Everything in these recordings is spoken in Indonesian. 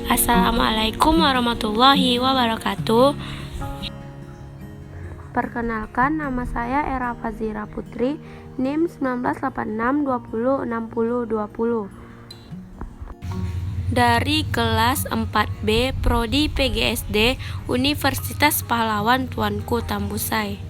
Assalamualaikum warahmatullahi wabarakatuh. Perkenalkan, nama saya Era Fazira Putri, NIM 1986206020 dari kelas 4B Prodi PGSD Universitas Pahlawan Tuanku Tambusai.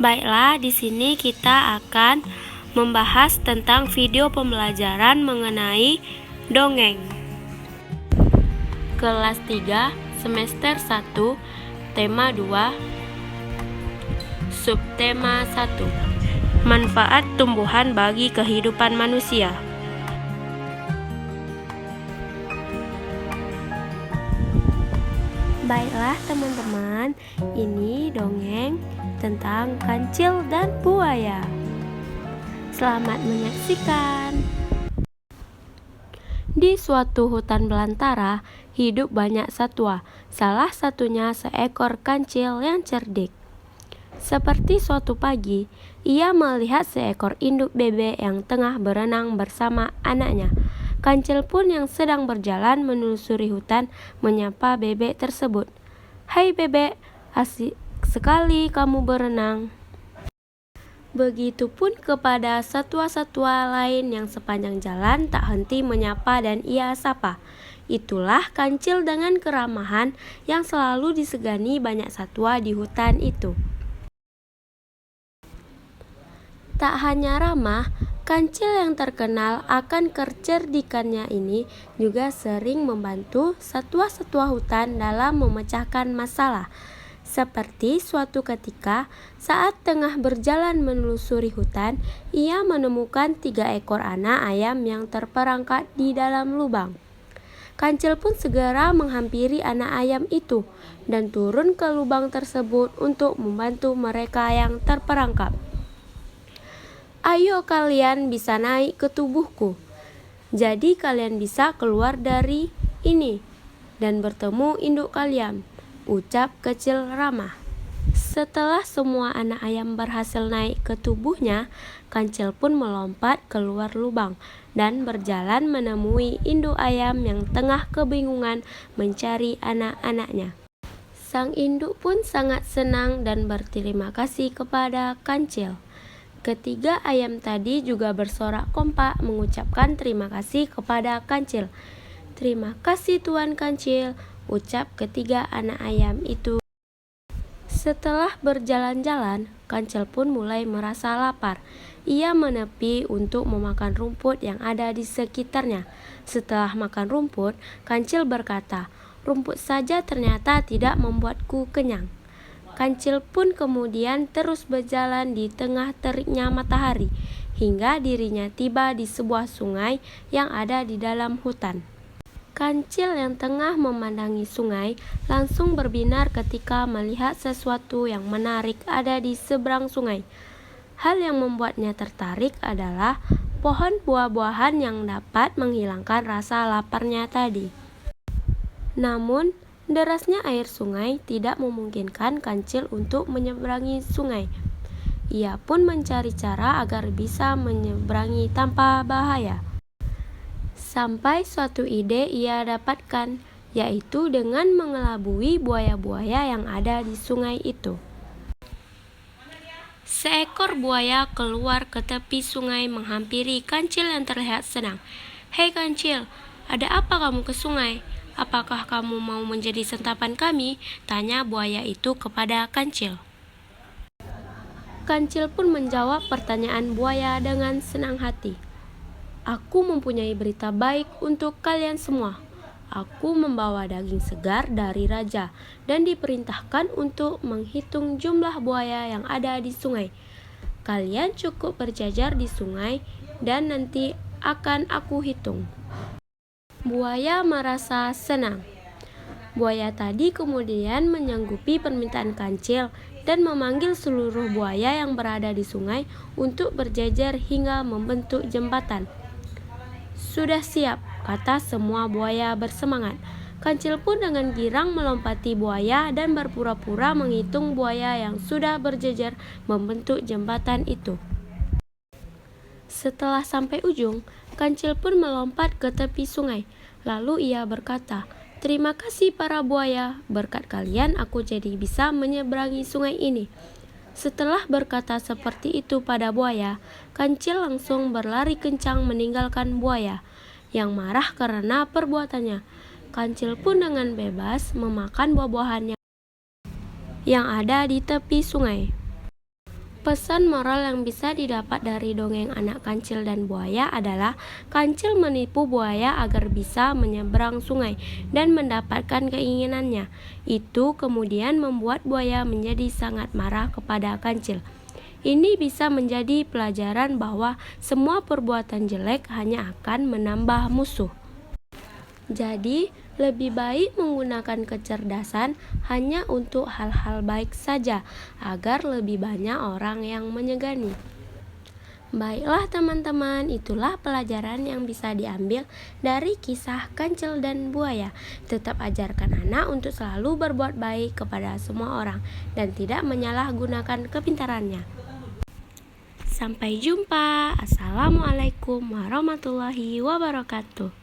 Baiklah, di sini kita akan membahas tentang video pembelajaran mengenai dongeng. Kelas 3, semester 1, tema 2, subtema 1. Manfaat tumbuhan bagi kehidupan manusia. Baiklah teman-teman, ini dongeng tentang kancil dan buaya. Selamat menyaksikan. Di suatu hutan belantara, hidup banyak satwa, salah satunya seekor kancil yang cerdik. Seperti suatu pagi, ia melihat seekor induk bebek yang tengah berenang bersama anaknya. Kancil pun yang sedang berjalan menelusuri hutan menyapa bebek tersebut. "Hai bebek, asik sekali kamu berenang." Begitupun kepada satwa-satwa lain yang sepanjang jalan tak henti menyapa dan ia sapa. Itulah kancil dengan keramahan yang selalu disegani banyak satwa di hutan itu. Tak hanya ramah, kancil yang terkenal akan kecerdikannya ini juga sering membantu satwa-satwa hutan dalam memecahkan masalah. Seperti suatu ketika, saat tengah berjalan menelusuri hutan, ia menemukan 3 ekor anak ayam yang terperangkap di dalam lubang. Kancil pun segera menghampiri anak ayam itu dan turun ke lubang tersebut untuk membantu mereka yang terperangkap. "Ayo kalian bisa naik ke tubuhku, jadi kalian bisa keluar dari ini dan bertemu induk kalian," ucap kecil ramah. Setelah semua anak ayam berhasil naik ke tubuhnya, kancil pun melompat keluar lubang dan berjalan menemui induk ayam yang tengah kebingungan mencari anak-anaknya. Sang induk pun sangat senang dan berterima kasih kepada kancil. Ketiga ayam tadi juga bersorak kompak mengucapkan terima kasih kepada kancil. "Terima kasih Tuan Kancil," ucap ketiga anak ayam itu. Setelah berjalan-jalan, kancil pun mulai merasa lapar. Ia menepi untuk memakan rumput yang ada di sekitarnya. Setelah makan rumput, kancil berkata, "Rumput saja ternyata tidak membuatku kenyang." Kancil pun kemudian terus berjalan di tengah teriknya matahari, hingga dirinya tiba di sebuah sungai yang ada di dalam hutan. Kancil yang tengah memandangi sungai langsung berbinar ketika melihat sesuatu yang menarik ada di seberang sungai. Hal yang membuatnya tertarik adalah pohon buah-buahan yang dapat menghilangkan rasa laparnya tadi. Namun, derasnya air sungai tidak memungkinkan kancil untuk menyeberangi sungai. Ia pun mencari cara agar bisa menyeberangi tanpa bahaya. Sampai suatu ide ia dapatkan, yaitu dengan mengelabui buaya-buaya yang ada di sungai itu. Seekor buaya keluar ke tepi sungai menghampiri kancil yang terlihat senang. "Hei kancil, ada apa kamu ke sungai? Apakah kamu mau menjadi santapan kami?" tanya buaya itu kepada kancil. Kancil pun menjawab pertanyaan buaya dengan senang hati. "Aku mempunyai berita baik untuk kalian semua. Aku membawa daging segar dari raja dan diperintahkan untuk menghitung jumlah buaya yang ada di sungai. Kalian cukup berjajar di sungai dan nanti akan aku hitung." Buaya merasa senang. Buaya tadi kemudian menyanggupi permintaan kancil dan memanggil seluruh buaya yang berada di sungai untuk berjajar hingga membentuk jembatan. "Sudah siap," kata semua buaya bersemangat. Kancil pun dengan girang melompati buaya dan berpura-pura menghitung buaya yang sudah berjejer membentuk jembatan itu. Setelah sampai ujung, Kancil pun melompat ke tepi sungai. Lalu ia berkata, "Terima kasih para buaya, berkat kalian aku jadi bisa menyeberangi sungai ini." Setelah berkata seperti itu pada buaya, Kancil langsung berlari kencang meninggalkan buaya, yang marah karena perbuatannya. Kancil pun dengan bebas memakan buah-buahan yang ada di tepi sungai. Pesan moral yang bisa didapat dari dongeng anak kancil dan buaya adalah kancil menipu buaya agar bisa menyeberang sungai dan mendapatkan keinginannya. Itu kemudian membuat buaya menjadi sangat marah kepada kancil. Ini bisa menjadi pelajaran bahwa semua perbuatan jelek hanya akan menambah musuh. Jadi, lebih baik menggunakan kecerdasan hanya untuk hal-hal baik saja, agar lebih banyak orang yang menyegani. Baiklah teman-teman, itulah pelajaran yang bisa diambil dari kisah Kancil dan Buaya. Tetap ajarkan anak untuk selalu berbuat baik kepada semua orang dan tidak menyalahgunakan kepintarannya. Sampai jumpa. Assalamualaikum warahmatullahi wabarakatuh.